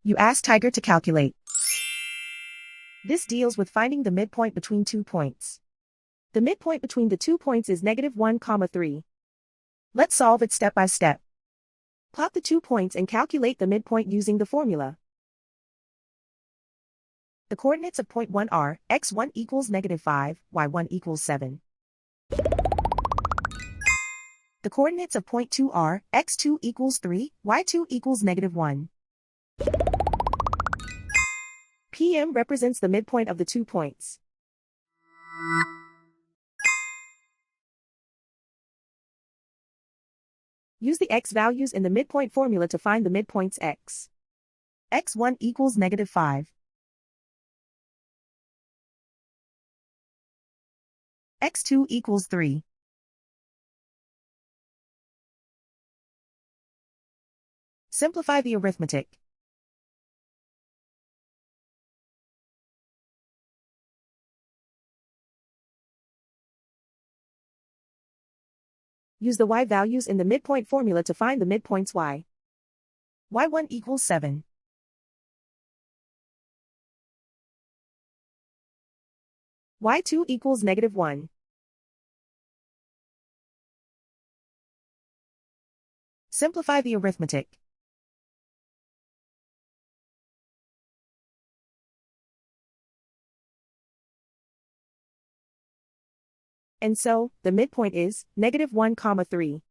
You ask Tiger to calculate. This deals with finding the midpoint between 2 points. The midpoint between the 2 points is -1, 3. Let's solve it step by step. Plot the 2 points and calculate the midpoint using the formula. The coordinates of point 1 are x1 equals -5, y1 equals 7. The coordinates of point 2 are x2 equals 3, y2 equals -1. PM represents the midpoint of the 2 points. Use the x values in the midpoint formula to find the midpoints x. x1 equals -5. x2 equals 3. Simplify the arithmetic. Use the y values in the midpoint formula to find the midpoints y. y1 equals 7. y2 equals -1. Simplify the arithmetic. And so, the midpoint is -1, 3.